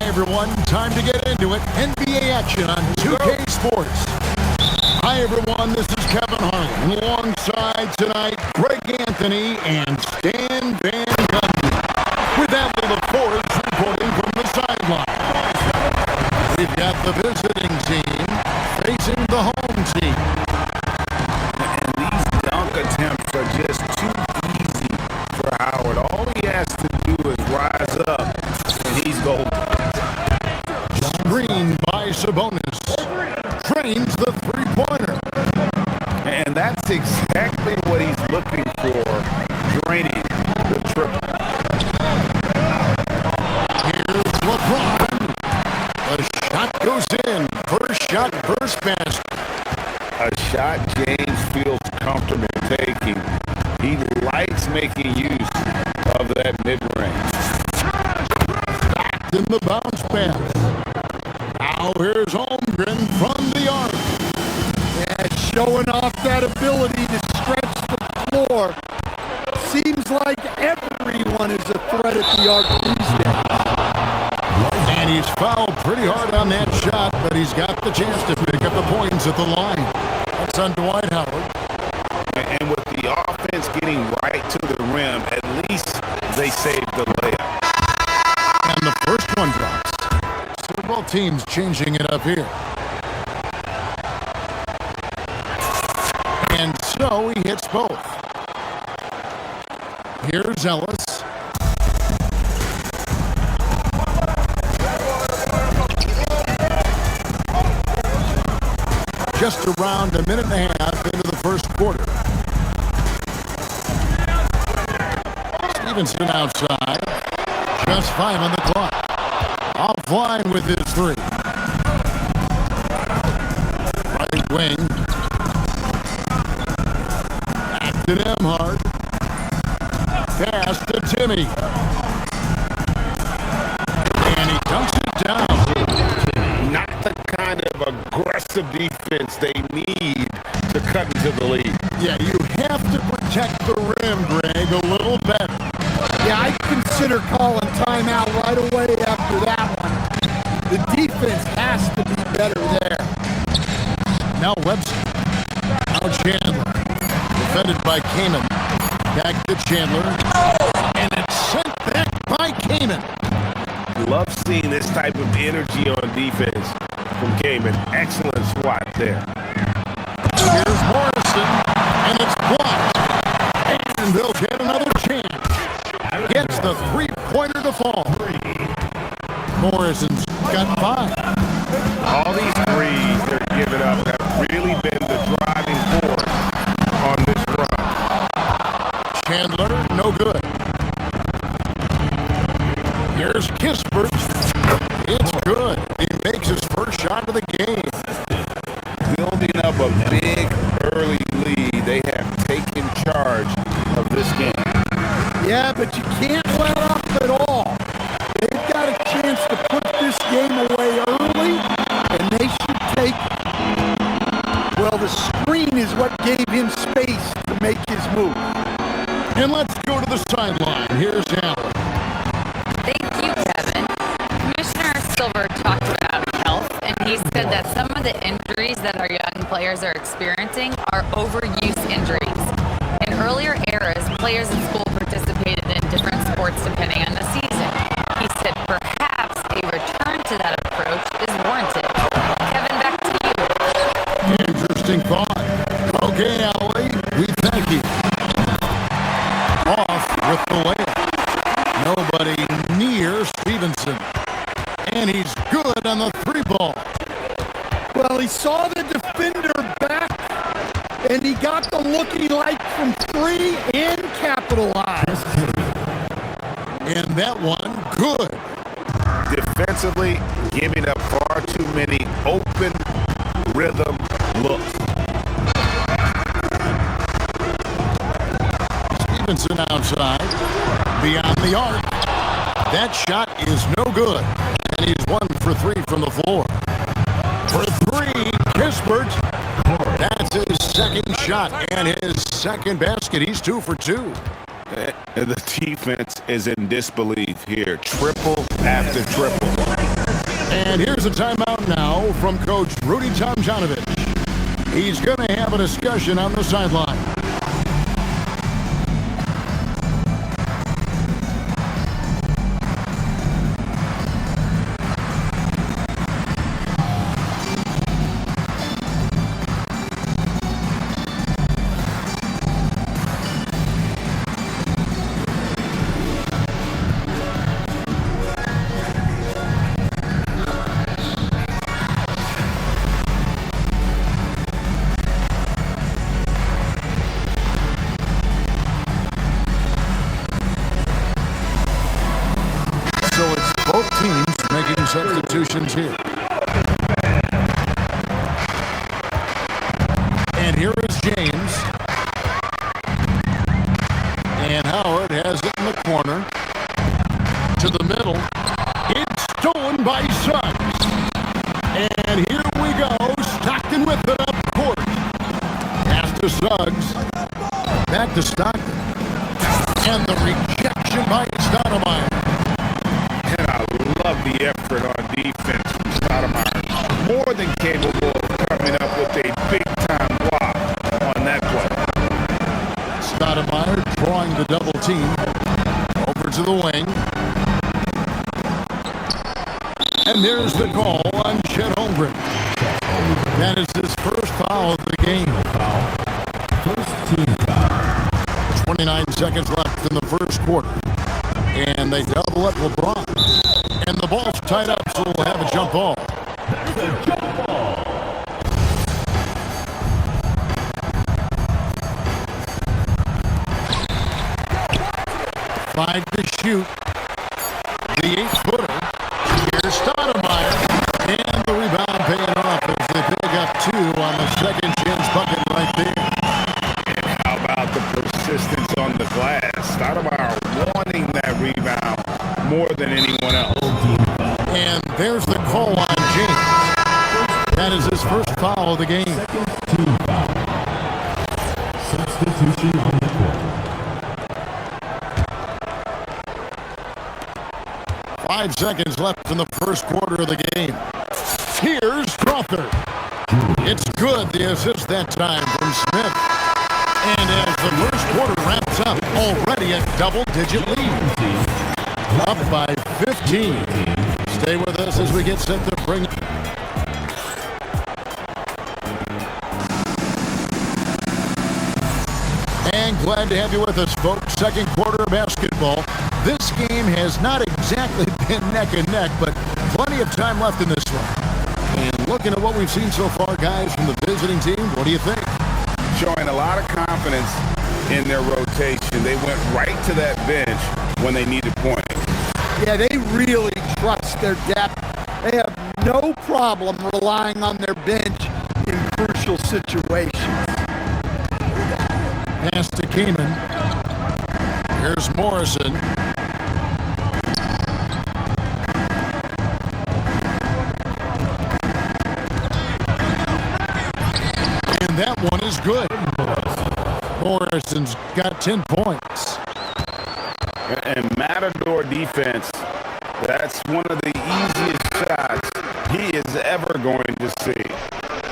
Everyone, time to get into it. NBA action on 2K Sports. Hi everyone, this is Kevin Harlan. Alongside tonight, Greg Anthony and Stan Van Gundy. With Adley LaForge reporting from the sideline. We've got the visiting team facing the home team. And these dunk attempts are just too easy for Howard. All he has to do is rise up, and he's golden. Screen by Sabonis. Trains the three-pointer. And that's exactly what he's looking for, draining the triple. Here's LeBron. The shot goes in. First shot, first basket. A shot James feels comfortable taking. He likes making use of that mid-range. Back in the bounce pass. Now here's Holmgren from the arc. Yeah, showing off that ability to stretch the floor. Seems like everyone is a threat at the arc these days. And he's fouled pretty hard on that shot, but he's got the chance to pick up the points at the line. That's on Dwight Howard. And with the offense getting right to the rim, at least they saved the layup. And the first one drops. So both teams changing it up here. And so he hits both. Here's Ellis. Just around a minute and a half into the first quarter. Stevenson outside. Just 5 on the clock. Offline with his three. Right wing. Back to Demhard. Pass to Timmy. And he dunks it down. Not the kind of aggressive defense they need to cut into the lead. Yeah, you have to protect the rim, Greg, a little better. Yeah, I consider calling timeout right away after that one. The defense has to be better there. Now Webster. Now Chandler. Defended by Kamen. Back to Chandler. And it's sent back by Kamen. Love seeing this type of energy on defense from Kamen. Excellent swat there. Here's Morrison. And it's blocked. And they'll get another chance. Gets the three-pointer to fall. Morrison's got 5. All these threes they're giving up have really been the driving force on this run. Chandler, no good. Here's Kispert. It's good. He makes his first shot of the game. Building up a big early lead, they have taken charge of this game. Yeah, but you can't let up at all. They've got a chance to put this game away early, and they should take it. Well, the screen is what gave him space to make his move. And let's go to the sideline. Here's Allen. Thank you, Kevin. Commissioner Silver talked about health, and he said that some of the injuries that our young players are experiencing are overuse injuries. In earlier eras, players in school participated in different sports depending on the season. He said perhaps a return to that approach is warranted. Kevin, back to you. Interesting thought. Okay, Allie, we thank you. Off with the layup. Nobody near Stevenson. And he's good on the three ball. Well, he saw the defender back, and he got the look he liked from 3 and capitalized. And that one, good. Defensively, giving up far too many open rhythm looks. Stevenson outside, beyond the arc. That shot is no good. And he's 1 for 3 from the floor. For 3, Kispert. That's his second shot and his second basket. He's 2 for 2. The defense is in disbelief here. Triple after triple. And here's a timeout now from Coach Rudy Tomjanovich. He's going to have a discussion on the sideline. Substitutions here. And here is James. And Howard has it in the corner. To the middle. It's stolen by Suggs. And here we go. Stockton with it up court. Pass to Suggs. Back to Stockton. And the rejection by Stoudemire. Love the effort on defense from Stoudemire. More than capable of coming up with a big-time block on that play. Stoudemire drawing the double team over to the wing. And there's the call on Chet Holmgren. That is his first foul of the game. First team foul. 29 seconds left in the first quarter. And they double up LeBron. And the ball's tied up, so we'll have a jump ball. Five to shoot. The 8-footer. Here's Stoudemire. And the rebound paying off as they pick up two on the second chance bucket right there. And how about the persistence on the glass? Stoudemire wanting that rebound more than anyone else. And there's the call on James. That is his first foul of the game. Team foul. Substitution on the court. 5 seconds left in the first quarter of the game. Here's Crawford. It's good, the assist that time from Smith. And as the first quarter wraps up, already a double-digit lead. Up by 15. Stay with us as we get set to bring. And glad to have you with us, folks. Second quarter of basketball. This game has not exactly been neck and neck, but plenty of time left in this one. And looking at what we've seen so far, guys, from the visiting team, what do you think? Showing a lot of confidence in their rotation. They went right to that bench when they needed points. Yeah, they really trust their depth. They have no problem relying on their bench in crucial situations. Pass to Kaman. Here's Morrison. And that one is good. Morrison's got 10 points. And Matador defense, that's one of the easiest shots he is ever going to see.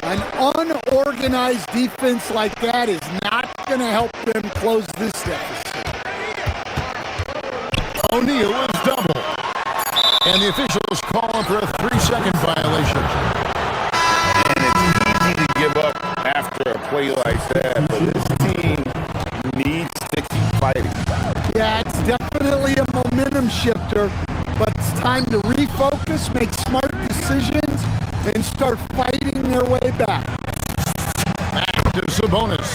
An unorganized defense like that is not going to help them close this deficit. O'Neal is double. And the officials calling for a 3-second violation. And it's easy to give up after a play like that, but this team needs to keep fighting. Yeah, it's definitely a momentum shifter, but it's time to refocus, make smart decisions, and start fighting their way back. Back to Sabonis.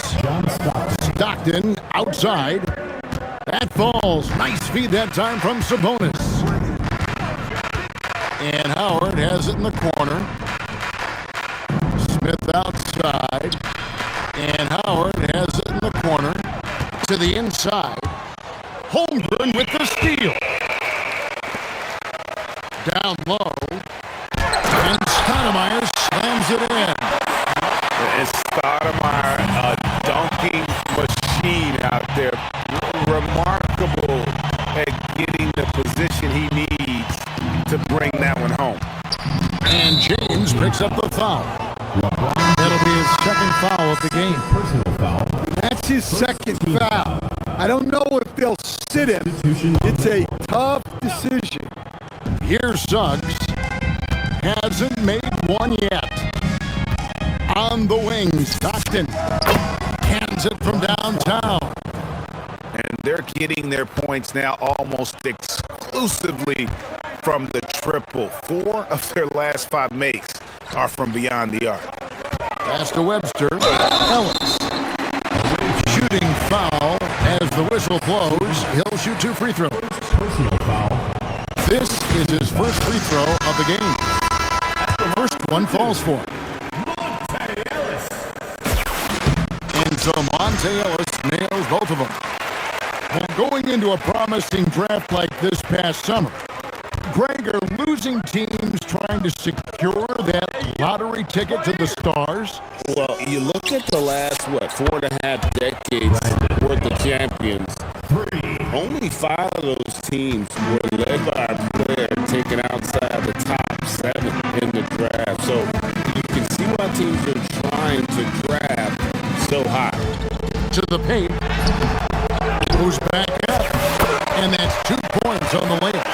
Stockton outside. That falls. Nice feed that time from Sabonis. And Howard has it in the corner. Smith outside. And Howard has it in the corner. To the inside. Holmgren with the steal. Down low. And Stoudemire slams it in. And Stoudemire, a dunking machine out there. Remarkable at getting the position he needs to bring that one home. Ellis picks up the foul. That'll be his second foul of the game. Personal foul. That's his second foul. I don't know if they'll sit him. It's a tough decision. Here's Suggs. Hasn't made one yet. On the wing, Stockton hands it from downtown. And they're getting their points now almost exclusively from the triple. 4 of their last 5 makes are from beyond the arc. Pass to Webster. Ellis. Shooting foul as the whistle blows. He'll shoot 2 free throws. Personal foul. This is his first free throw of the game. The first one falls for him. And so Monte Ellis nails both of them. Well, going into a promising draft like this past summer, Greg, are losing teams trying to secure that lottery ticket to the stars? Well, you look at the last, 4.5 decades worth of champions. Only 5 of those teams were led by a player taken outside the top 7 in the draft. So you can see why teams are trying to draft so high. To the paint. Goes back up. And that's 2 points on the layup.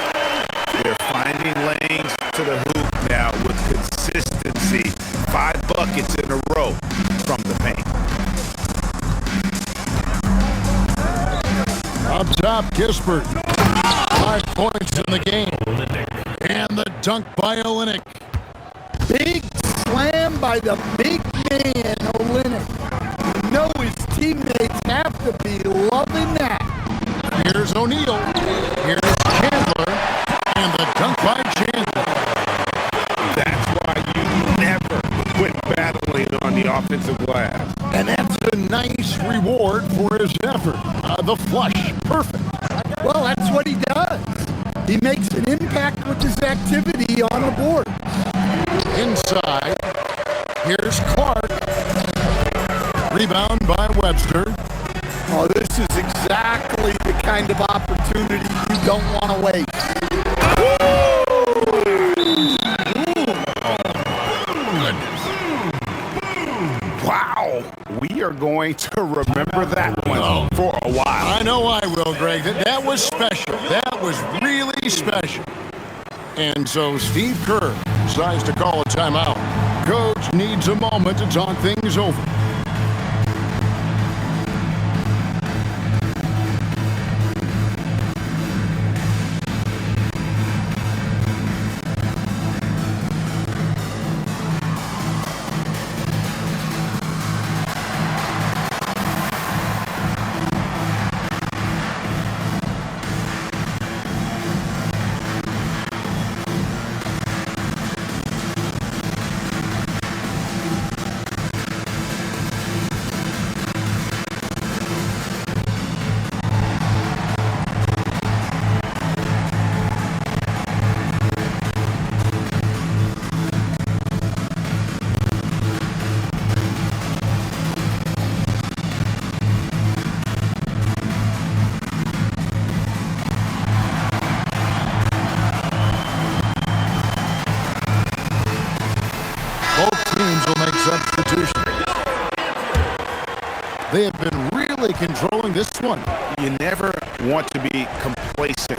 They're finding lanes to the hoop now with consistency. 5 buckets in a row from the paint. Up top, Kispert. 5 points in the game. And the dunk by Olynyk. Big slam by the big man, Olynyk. You know his teammates have to be loving that. Here's O'Neal. Here's Chandler. And the dunk by Chandler. That's why you never quit battling on the offensive glass. And that's a nice reward for his effort. The flush. Perfect. Well, that's what he does. He makes an impact with his activity on the board. Inside. Here's Clark. Rebound by Webster. Oh, this is exactly the kind of opportunity you don't want to waste. Wow. We are going to remember that one for a while. I know I will, Greg. That was special. That was really special. And so Steve Kerr decides to call a timeout. Coach needs a moment to talk things over. Substitutions. They have been really controlling this one. You never want to be complacent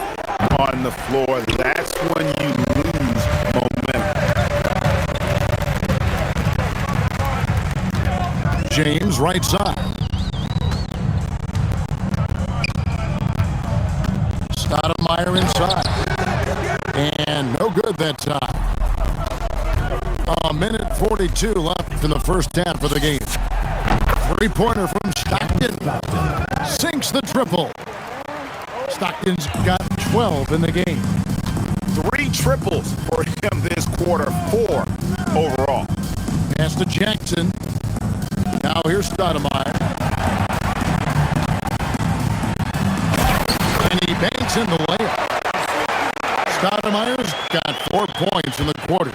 on the floor. That's when you lose momentum. James, right side. Stoudemire inside. And no good that time. A minute 42 left in the first half of the game. 3-pointer from Stockton. Sinks the triple. Stockton's got 12 in the game. 3 triples for him this quarter, 4 overall. Pass to Jackson. Now here's Stoudemire. And he banks in the layup. Stoudemire's got 4 points in the quarter.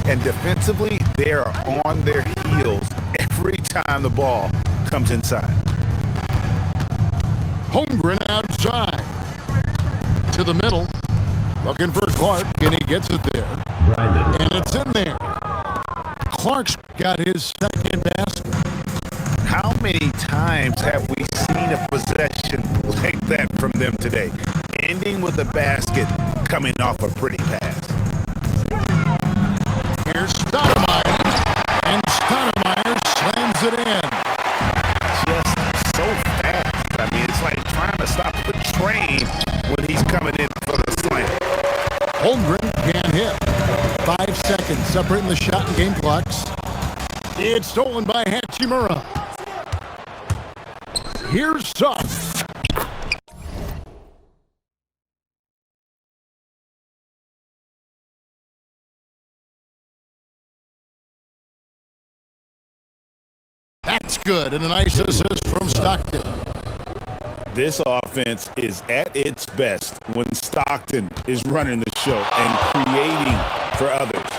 And defensively, they are on their heels every time the ball comes inside. Holmgren outside. To the middle. Looking for Clark, and he gets it there. And it's in there. Clark's got his second basket. How many times have we seen a possession like that from them today? Ending with a basket coming off a pretty pass. Here's Stoudemire, and Stoudemire slams it in. Just so fast. I mean, it's like trying to stop the train when he's coming in for the slam. Holmgren can't hit. 5 seconds separating the shot and game clocks. It's stolen by Hachimura. Here's Sugg. That's good, and a nice assist from Stockton. This offense is at its best when Stockton is running the show and creating for others.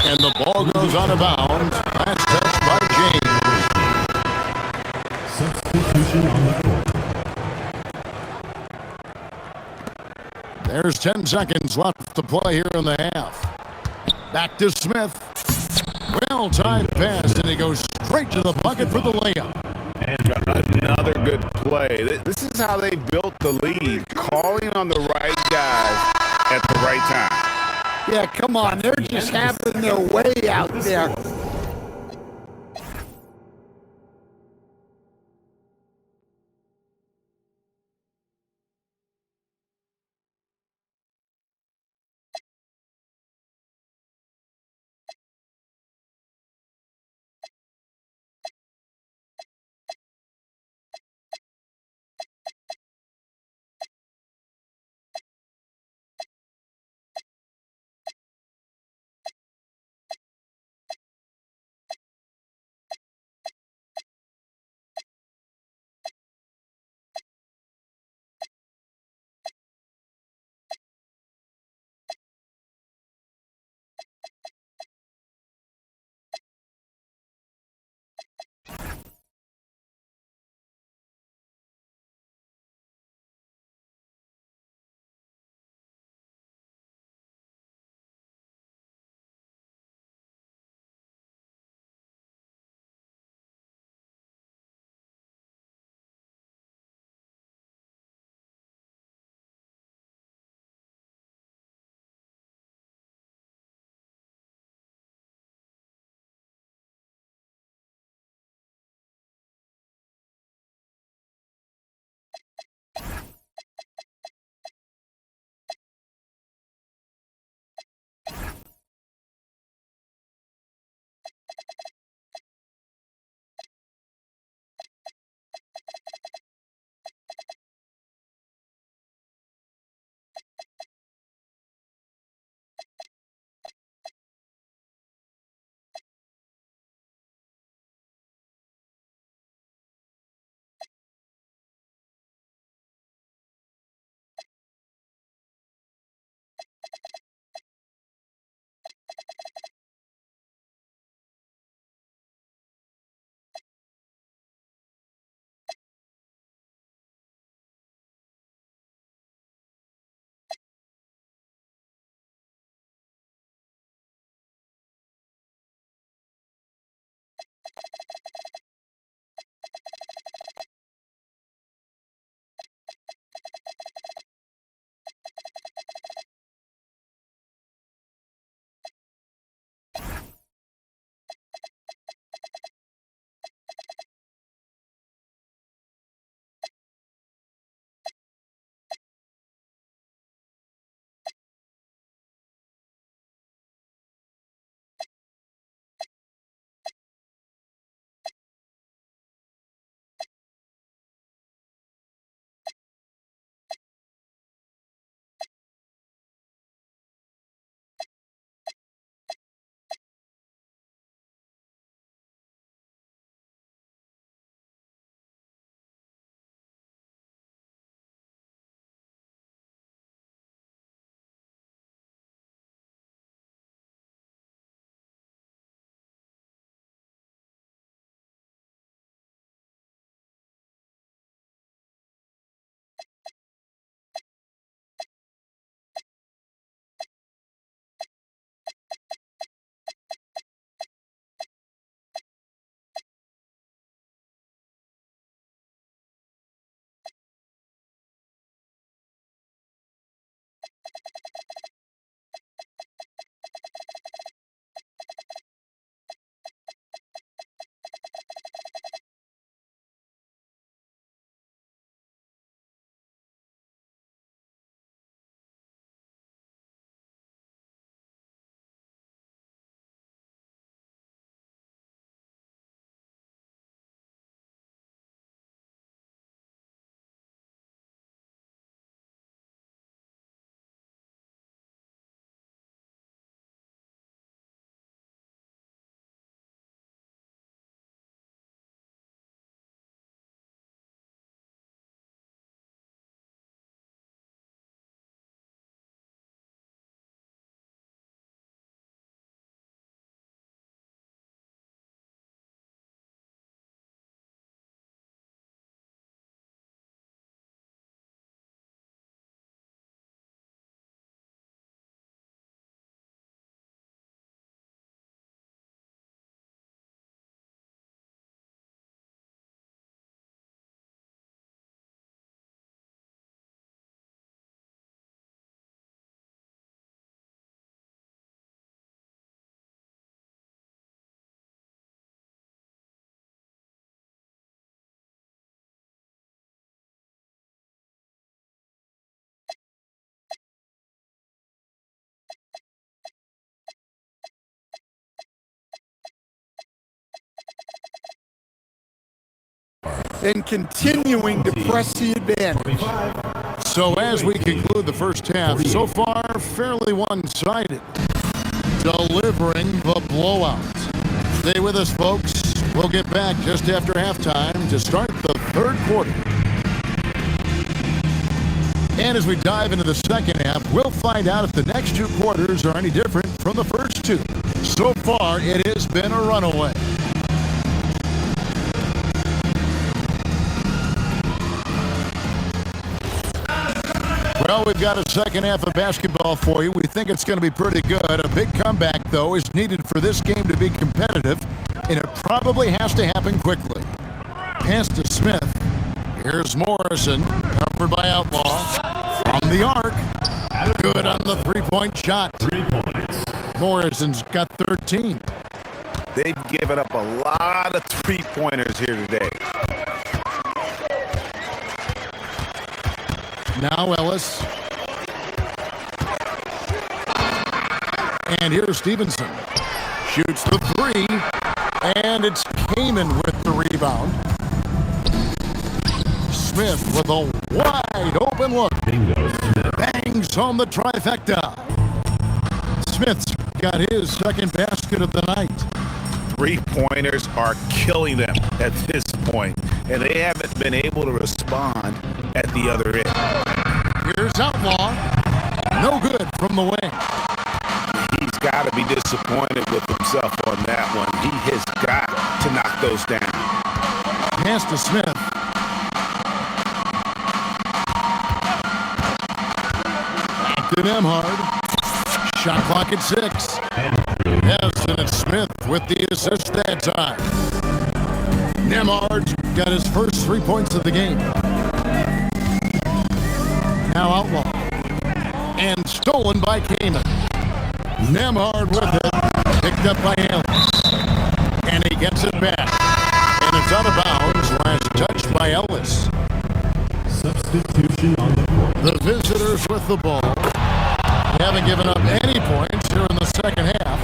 And the ball goes out of bounds. Last touch by James. Substitution on the court. There's 10 seconds left to play here in the half. Back to Smith. Well-timed pass, and he goes straight to the bucket for the layup. Another good play. This is how they built the lead, calling on the right guys at the right time. Yeah, come on. They're just having their way out there. and continuing to press the advantage. So as we conclude the first half, so far fairly one-sided, delivering the blowout. Stay with us, folks. We'll get back just after halftime to start the third quarter. And as we dive into the second half, we'll find out if the next two quarters are any different from the first two. So far, it has been a runaway. Well, we've got a second half of basketball for you. We think it's going to be pretty good. A big comeback, though, is needed for this game to be competitive, and it probably has to happen quickly. Pass to Smith. Here's Morrison, covered by Outlaw. From the arc. Good on the three-point shot. 3 points. Morrison's got 13. They've given up a lot of three-pointers here today. Now Ellis. And here's Stevenson. Shoots the three. And it's Kamen with the rebound. Smith with a wide open look. Bingo. Bangs home the trifecta. Smith's got his second basket of the night. Three-pointers are killing them at this point, and they haven't been able to respond at the other end. Here's Outlaw. No good from the wing. He's got to be disappointed with himself on that one. He has got to knock those down. Pass to Smith. To Nemhard. Shot clock at 6. Yes, and it's Smith with the assist that time. Nemhard's got his first 3 points of the game. Now Outlaw. And stolen by Kamen. Nemhard with it. Picked up by Ellis. And he gets it back. And it's out of bounds. Last touch by Ellis. Substitution on the court. The visitors with the ball. They haven't given up any points here in the second half.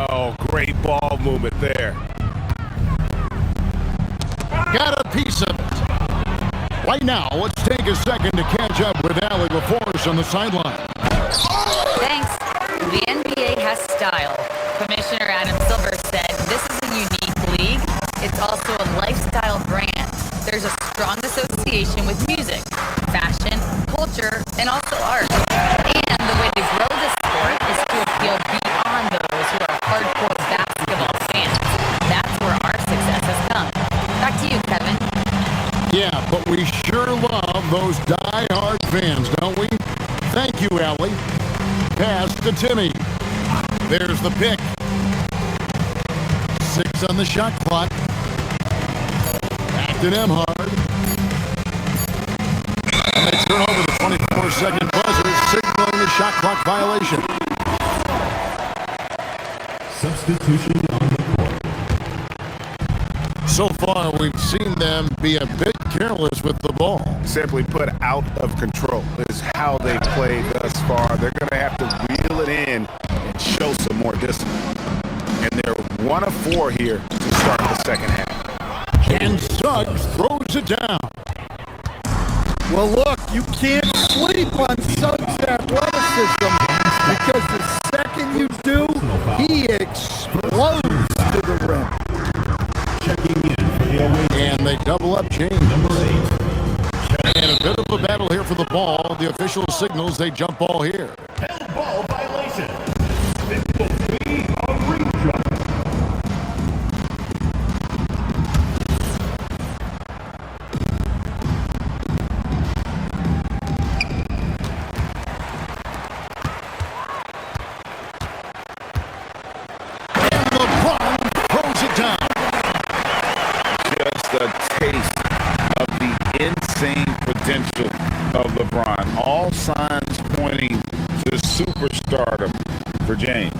Oh, great ball movement there. Got a piece of it. Right now, let's take a second to catch up with Allie before us on the sideline. Thanks. The NBA has style. Commissioner Adam Silver said this is a unique league. It's also a lifestyle brand. There's a strong association with music, fashion, culture, and also art. And the way to grow this sport is to appeal beyond those who are hardcore basketball fans. That's where our success has come. Back to you, Kevin. Yeah, but we sure love those die-hard fans, don't we? Thank you, Allie. Pass to Timmy. There's the pick. 6 on the shot clock. Back to Nemhard. And they turn over the 24-second buzzer, signaling the shot clock violation. Substitution on the court. So far, we've seen them be a bit careless with the ball. Simply put, out of control is how they played thus far. They're going to have to reel it in and show some more discipline. And they're 1 of 4 here to start the second half. And Suggs throws it down. Well, look, you can't sleep on Suggs' athleticism because the second you do, he explodes to the rim. Checking in for the away. And they double up change. Number 8. And a bit of a battle here for the ball. The official signals they jump ball here. Held ball violation. This will be a ring jump. And LeBron throws it down. Just a taste of the insane potential of LeBron. All signs pointing to superstardom for James.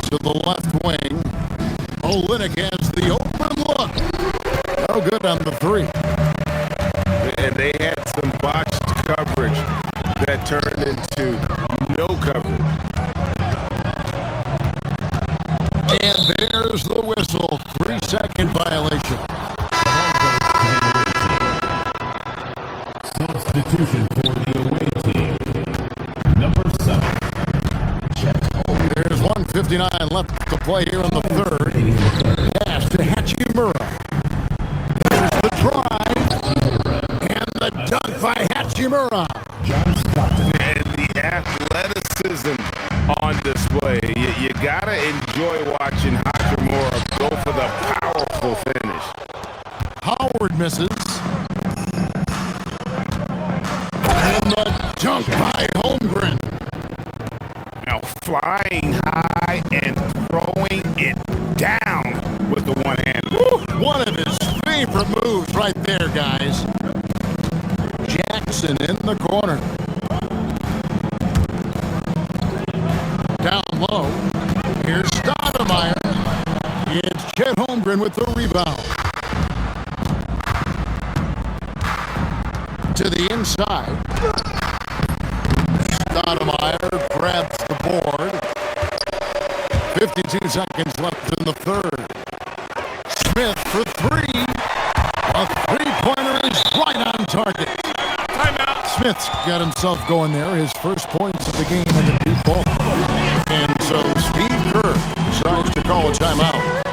To the left wing. Olynyk has the open look. No good on the 3. And they had some botched coverage that turned into no coverage. And there's the whistle. 3-second violation. 1:59 left to play here in the third. Pass to Hachimura. There's the drive. And the dunk by Hachimura. And the athleticism on display. You gotta enjoy watching Hachimura go for the powerful finish. Howard misses. And the dunk by Holmgren. Now flying high and throwing it down with the one hand. Woo! One of his favorite moves right there, guys. Jackson in the corner. Down low. Here's Stoudemire. It's Chet Holmgren with the rebound. To the inside. Stoudemire grabs the board. 52 seconds left in the third. Smith for three. A three-pointer is right on target. Timeout. Smith's got himself going there. His first points of the game in the deep ball. And so Steve Kerr decides to call a timeout.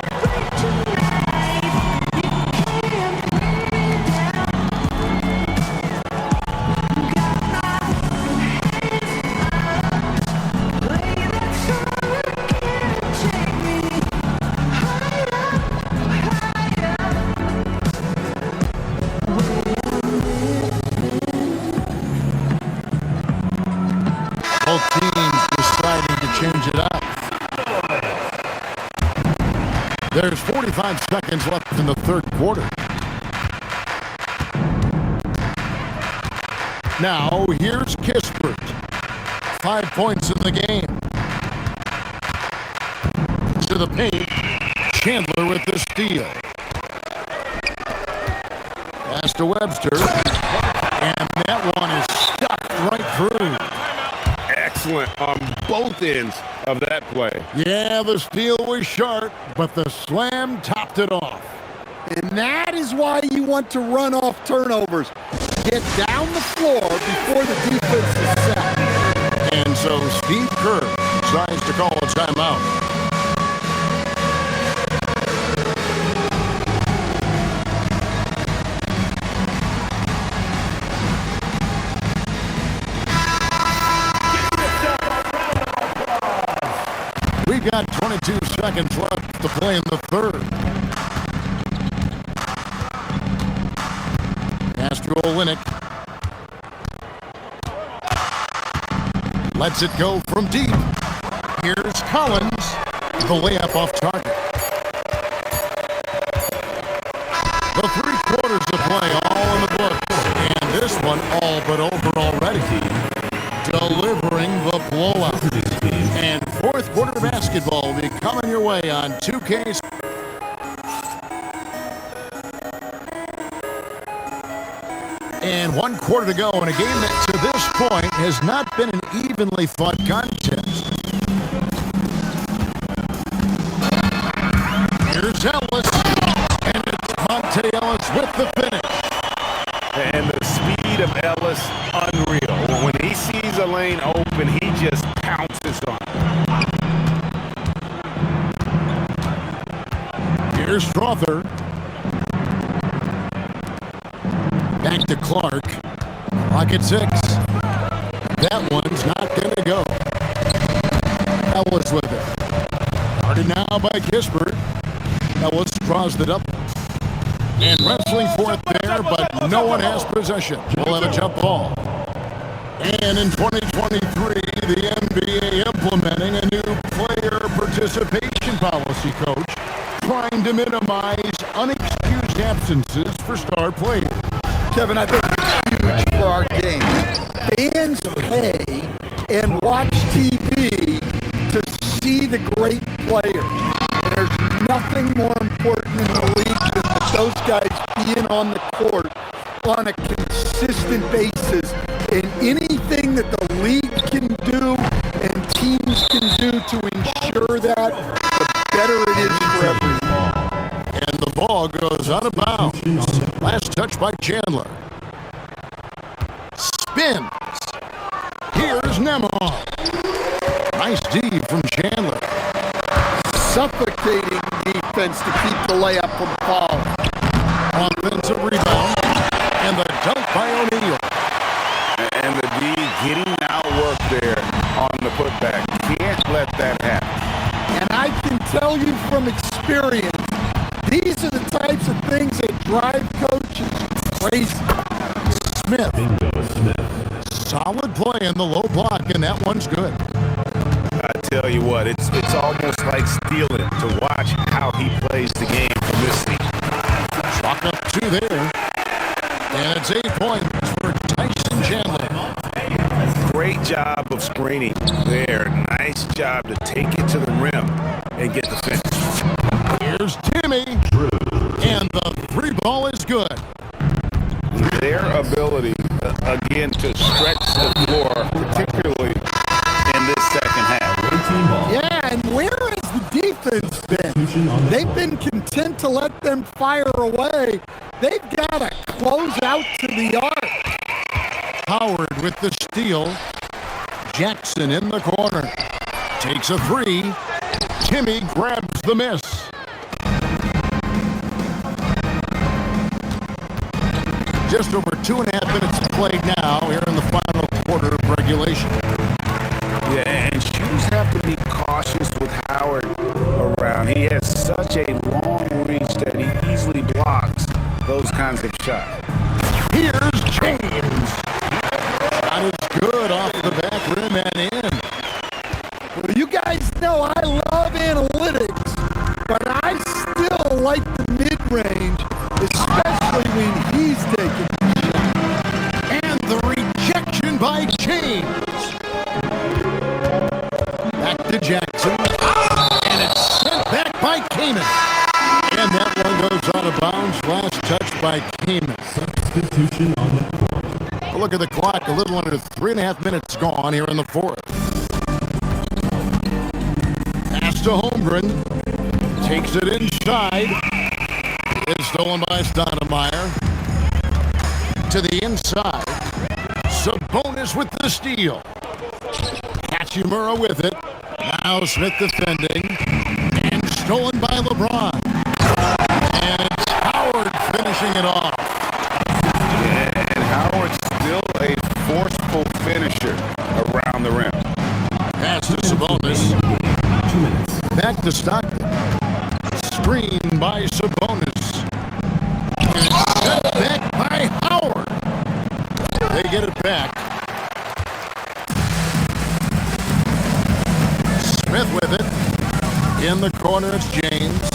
Both teams deciding to change it up. There's 45 seconds left in the third quarter. Now, here's Kispert. 5 points in the game. To the paint. Chandler with the steal. Pass to Webster. And that one is stuck right through. Excellent on both ends of that play. Yeah, the steal was sharp, but the slam topped it off. And that is why you want to run off turnovers. Get down the floor before the defense is set. And so Steve Kerr decides to call a timeout. We've got 22 seconds left to play in the third. Pass to Olynyk. Lets it go from deep. Here's Collins. The layup off target. The 3 quarters of play all in the books. And this one all but over already. Delivering the blowout. And fourth quarter basketball will be coming your way on 2K. And 1 quarter to go in a game that to this point has not been an evenly fought contest. Here's Ellis. And it's Monte Ellis with the finish. And the speed of Ellis, unreal. When he sees a lane open, he just pounces on it. Here's Strother. Back to Clark. Clock at 6. That one's not going to go. Ellis with it. Guarded now by Kispert. Ellis draws the double. And wrestling for it there, but no one has possession. We'll have a jump ball. And in 2023, the NBA implementing a new player participation policy, Coach, trying to minimize unexcused absences for star players. Kevin, I think it's huge for our game. Fans pay and watch TV to see the great players. And there's nothing more important in the league than that those guys being on the court on a consistent basis. And anything that the league can do and teams can do to ensure that, the better it is for everyone. And the ball goes out of bounds. Last touch by Chandler. Spins. Here's Nemeth. Nice D from Chandler. suffocating defense to keep the layup from falling. Offensive rebound. And the dunk by O'Neal. And the D getting outwork there on the putback. Can't let that happen. And I can tell you from experience, these are the types of things that drive coaches crazy. Smith. Solid play in the low block, and that one's good. I tell you what, it's almost like stealing to watch how he plays the game from this seat. Chalk up 2 there. And it's 8 points for Tyson Chandler. Great job of screening there. Nice job to take it to the rim and get the finish. Here's Timmy. And the 3 ball is good. Their ability, again, to stretch the floor, particularly in this second half. Yeah, and where has the defense been? They've been content to let them fire away. They've got to close out to the arc. Howard with the steal. Jackson in the corner. Takes a 3. Timmy grabs the miss. Just over 2.5 minutes played now here in the final quarter of regulation. Yeah, and shoes have to be cautious with Howard around. He has such a long reach that he easily blocks those kinds of shots. Here's James. Shot is good off the back rim and in. Well, you guys know I love analytics, but I still like the mid-range, especially when he's taking the shot. And the rejection by James. Back to Jackson. And it's sent back by Kamen. And that one goes out of bounds. Last touch by Kamen. Substitution on the court. A look at the clock. A little under 3.5 minutes gone here in the fourth. Pass to Holmgren. Takes it inside. It's stolen by Stoudemire. To the inside. Sabonis with the steal. Hachimura with it. Now Smith defending. And stolen by LeBron. And it's Howard finishing it off. And Howard's still a forceful finisher around the rim. Pass to Sabonis. 2 minutes. Back to Stockton. Screen by Sabonis. And set back by Howard. They get it back. Smith with it. In the corner, it's James.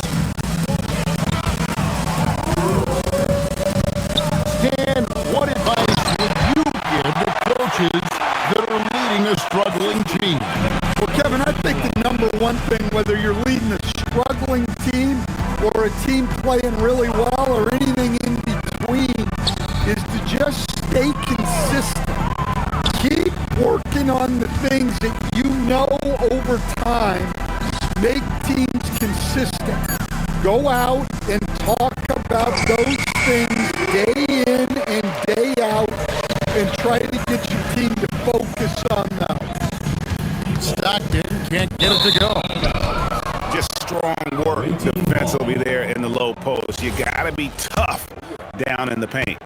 Dan, what advice would you give to coaches that are leading a struggling team? Well, Kevin, I think the number one thing, whether you're leading a struggling team or a team playing really well or anything in between, is to just stay consistent. Keep working on the things that you know over time make teams consistent. Go out and talk about those things day in and day out and try to get your team to focus on them. Stockton can't get it to go. Just strong work defensively there in the low post. You got to be tough down in the paint.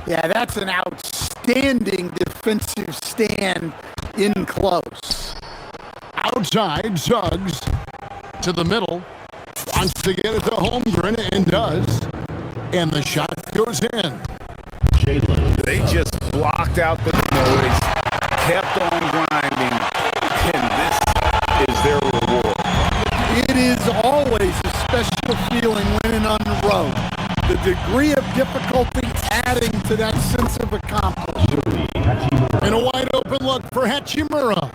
Yeah, that's an outstanding defensive stand in close. Outside, Suggs to the middle. Wants to get it to Holmgren and does. And the shot goes in. They just blocked out the noise, kept on grinding, and this is their reward. It is always a special feeling winning on the road. The degree of difficulty adding to that sense of accomplishment. And a wide open look for Hachimura.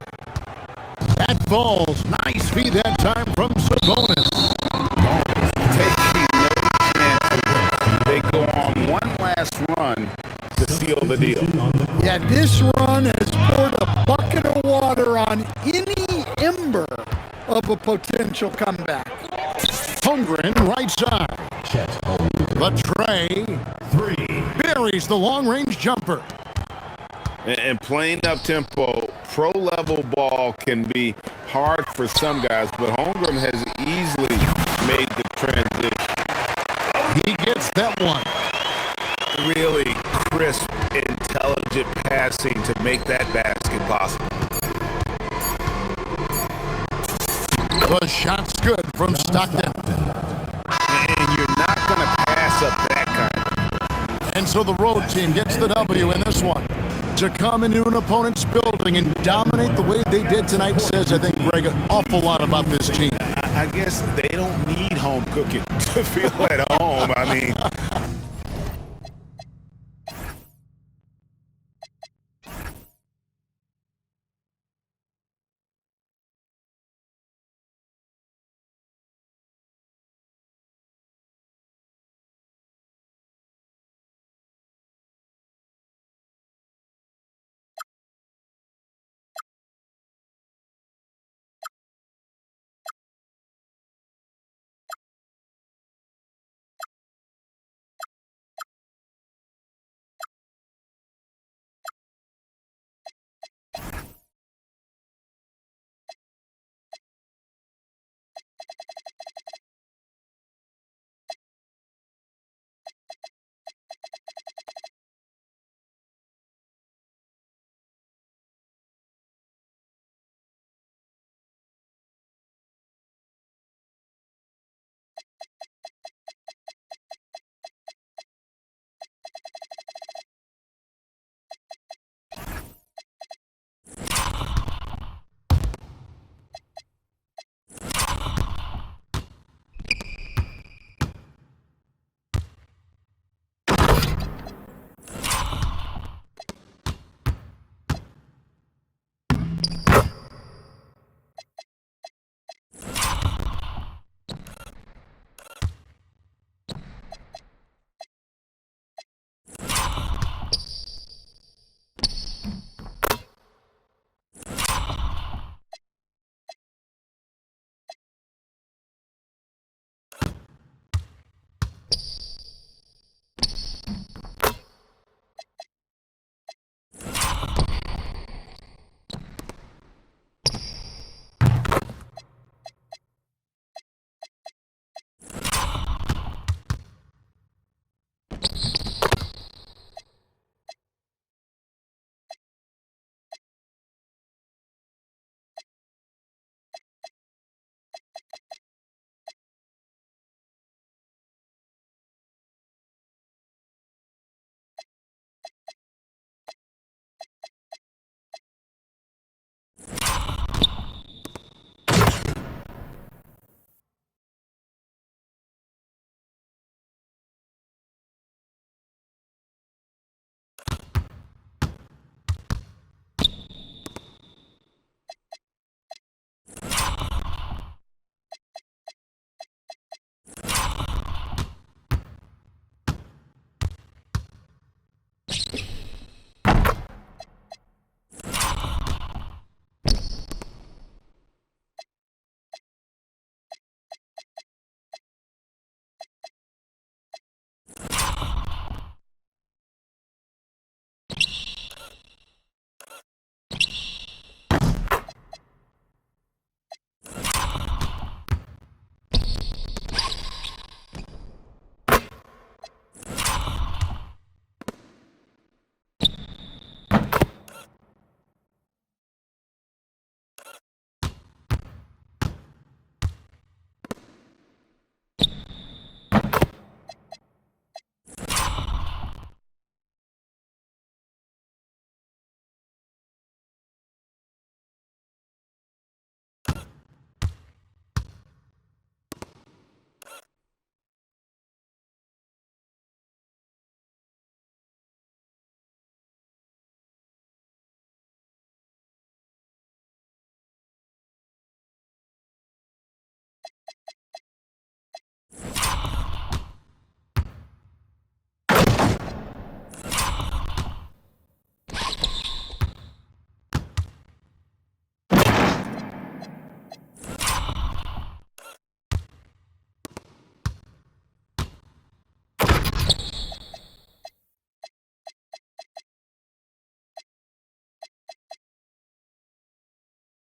That falls. Nice feed that time from Sabonis. Taking no chances. They go on one last run to seal the deal. Yeah, this run has poured a bucket of water on any ember of a potential comeback. Holmgren, right side. Latrey buries the long-range jumper. And playing up tempo, pro level ball can be hard for some guys, but Holmgren has easily made the transition. He gets that one. Really crisp, intelligent passing to make that basket possible. The shot's good from Stockton. And you're not going to pass up that kind. And so the road team gets the W in this one. To come into an opponent's building and dominate the way they did tonight says, I think, Greg, an awful lot about this team. I guess they don't need home cooking to feel at home. I mean,